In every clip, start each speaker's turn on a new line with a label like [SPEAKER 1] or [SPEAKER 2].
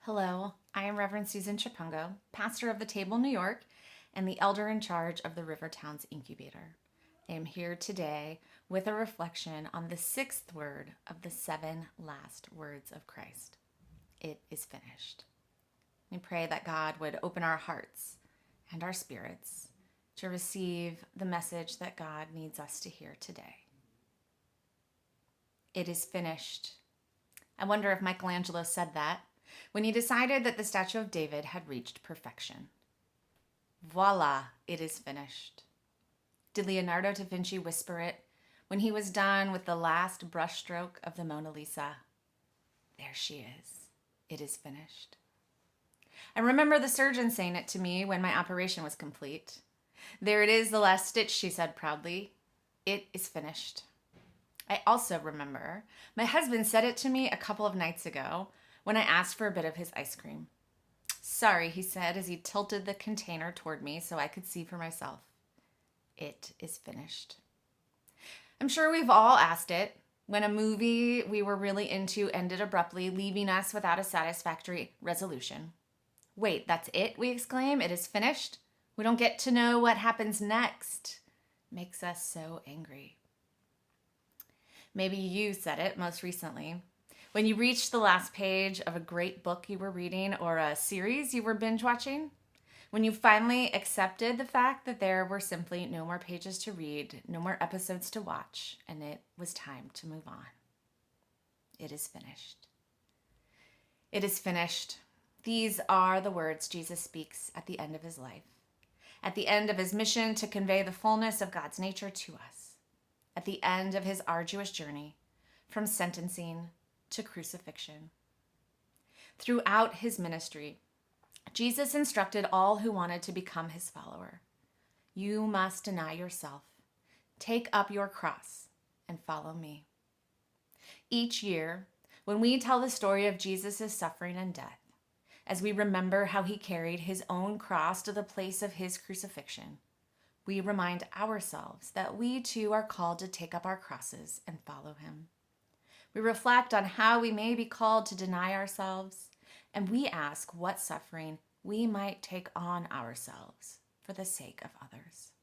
[SPEAKER 1] Hello, I am Reverend Susan Chupungco, pastor of the Table, New York, and the elder in charge of the River Towns Incubator. I am here today with a reflection on the sixth word of the seven last words of Christ. It is finished. We pray that God would open our hearts and our spirits to receive the message that God needs us to hear today. It is finished. I wonder if Michelangelo said that when he decided that the statue of David had reached perfection. Voila, it is finished. Did Leonardo da Vinci whisper it when he was done with the last brushstroke of the Mona Lisa? There she is. It is finished. I remember the surgeon saying it to me when my operation was complete. There it is, the last stitch, she said proudly. It is finished. I also remember my husband said it to me a couple of nights ago when I asked for a bit of his ice cream. Sorry, he said as he tilted the container toward me so I could see for myself. It is finished. I'm sure we've all asked it when a movie we were really into ended abruptly, leaving us without a satisfactory resolution. Wait, that's it, we exclaim. It is finished? We don't get to know what happens next. Makes us so angry. Maybe you said it most recently. When you reached the last page of a great book you were reading or a series you were binge watching, when you finally accepted the fact that there were simply no more pages to read, no more episodes to watch, and it was time to move on. It is finished. It is finished. These are the words Jesus speaks at the end of his life, at the end of his mission to convey the fullness of God's nature to us, at the end of his arduous journey from sentencing to crucifixion. Throughout his ministry, Jesus instructed all who wanted to become his follower. You must deny yourself, take up your cross, and follow me. Each year, when we tell the story of Jesus' suffering and death, as we remember how he carried his own cross to the place of his crucifixion, we remind ourselves that we too are called to take up our crosses and follow him. We reflect on how we may be called to deny ourselves, and we ask what suffering we might take on ourselves for the sake of others.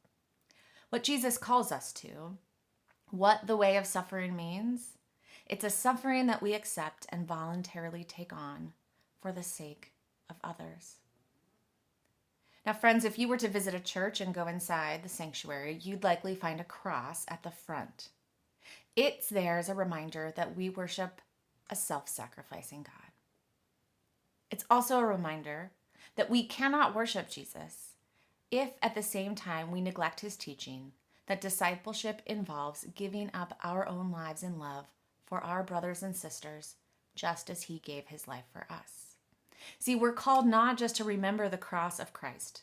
[SPEAKER 1] What Jesus calls us to, what the way of suffering means, it's a suffering that we accept and voluntarily take on for the sake of others. Now, friends, if you were to visit a church and go inside the sanctuary, you'd likely find a cross at the front. It's there as a reminder that we worship a self-sacrificing God. It's also a reminder that we cannot worship Jesus if at the same time we neglect his teaching that discipleship involves giving up our own lives in love for our brothers and sisters, just as he gave his life for us. See, we're called not just to remember the cross of Christ,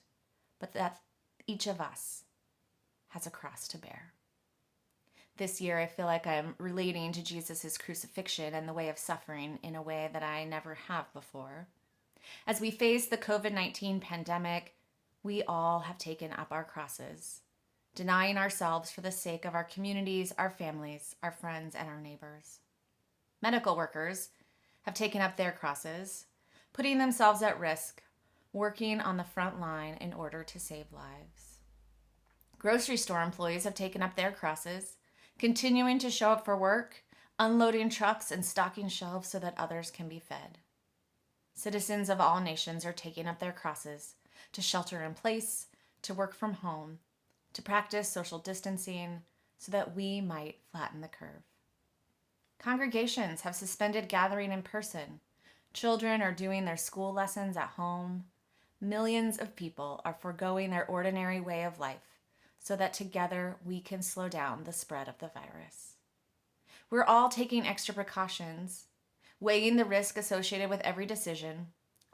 [SPEAKER 1] but that each of us has a cross to bear. This year, I feel like I'm relating to Jesus' crucifixion and the way of suffering in a way that I never have before. As we face the COVID-19 pandemic, we all have taken up our crosses, denying ourselves for the sake of our communities, our families, our friends, and our neighbors. Medical workers have taken up their crosses, putting themselves at risk, working on the front line in order to save lives. Grocery store employees have taken up their crosses, continuing to show up for work, unloading trucks and stocking shelves so that others can be fed. Citizens of all nations are taking up their crosses to shelter in place, to work from home, to practice social distancing so that we might flatten the curve. Congregations have suspended gathering in person. Children are doing their school lessons at home. Millions of people are forgoing their ordinary way of life so that together we can slow down the spread of the virus. We're all taking extra precautions, weighing the risk associated with every decision,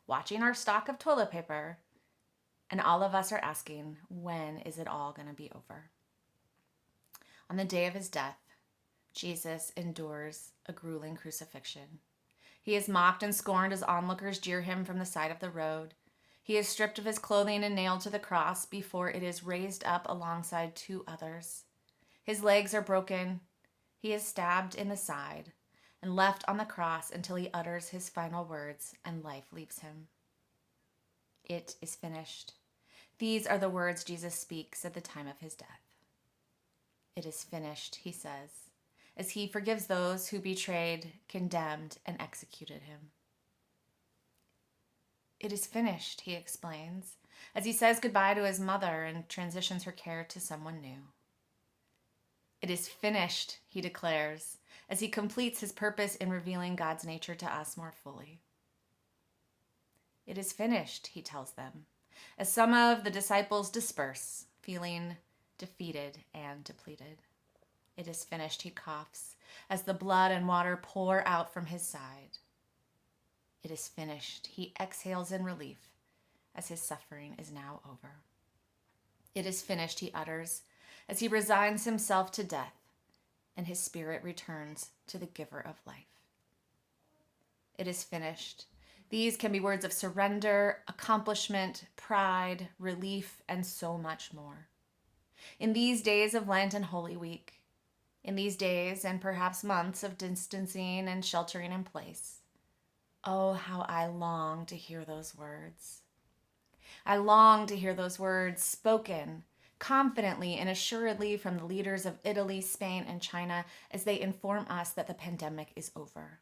[SPEAKER 1] watching our stock of toilet paper, and all of us are asking, when is it all going to be over? On the day of his death, Jesus endures a grueling crucifixion. He is mocked and scorned as onlookers jeer him from the side of the road. He is stripped of his clothing and nailed to the cross before it is raised up alongside two others. His legs are broken. He is stabbed in the side, and left on the cross until he utters his final words and life leaves him. It is finished. These are the words Jesus speaks at the time of his death. It is finished, he says, as he forgives those who betrayed, condemned, and executed him. It is finished, he explains, as he says goodbye to his mother and transitions her care to someone new. It is finished, he declares, as he completes his purpose in revealing God's nature to us more fully. It is finished, he tells them, as some of the disciples disperse, feeling defeated and depleted. It is finished, he coughs, as the blood and water pour out from his side. It is finished, he exhales in relief, as his suffering is now over. It is finished, he utters, as he resigns himself to death, and his spirit returns to the giver of life. It is finished. These can be words of surrender, accomplishment, pride, relief, and so much more. In these days of Lent and Holy Week, in these days and perhaps months of distancing and sheltering in place, oh, how I long to hear those words. I long to hear those words spoken confidently and assuredly from the leaders of Italy, Spain, and China as they inform us that the pandemic is over.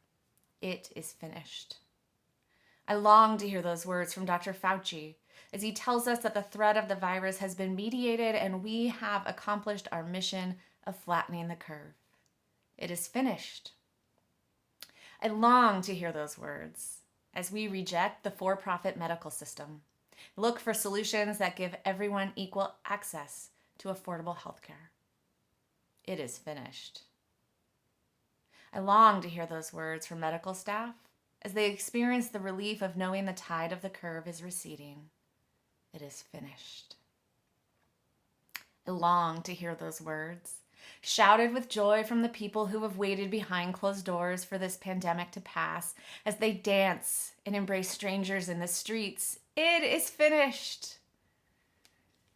[SPEAKER 1] It is finished. I long to hear those words from Dr. Fauci as he tells us that the threat of the virus has been mediated and we have accomplished our mission of flattening the curve. It is finished. I long to hear those words as we reject the for-profit medical system, look for solutions that give everyone equal access to affordable health care. It is finished. I long to hear those words from medical staff as they experience the relief of knowing the tide of the curve is receding. It is finished. I long to hear those words shouted with joy from the people who have waited behind closed doors for this pandemic to pass as they dance and embrace strangers in the streets. It is finished.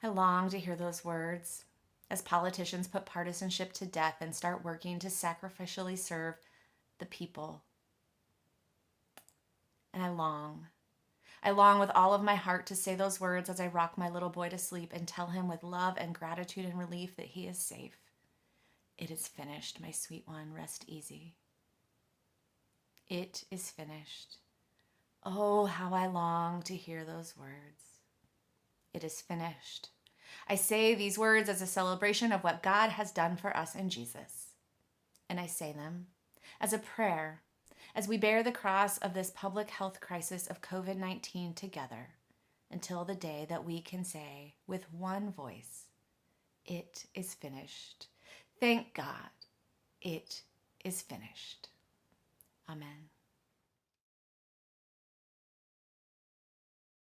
[SPEAKER 1] I long to hear those words as politicians put partisanship to death and start working to sacrificially serve the people. And I long with all of my heart to say those words as I rock my little boy to sleep and tell him with love and gratitude and relief that he is safe. It is finished, my sweet one, rest easy. It is finished. Oh, how I long to hear those words. It is finished. I say these words as a celebration of what God has done for us in Jesus. And I say them as a prayer as we bear the cross of this public health crisis of COVID-19 together until the day that we can say with one voice, it is finished. Thank God, it is finished.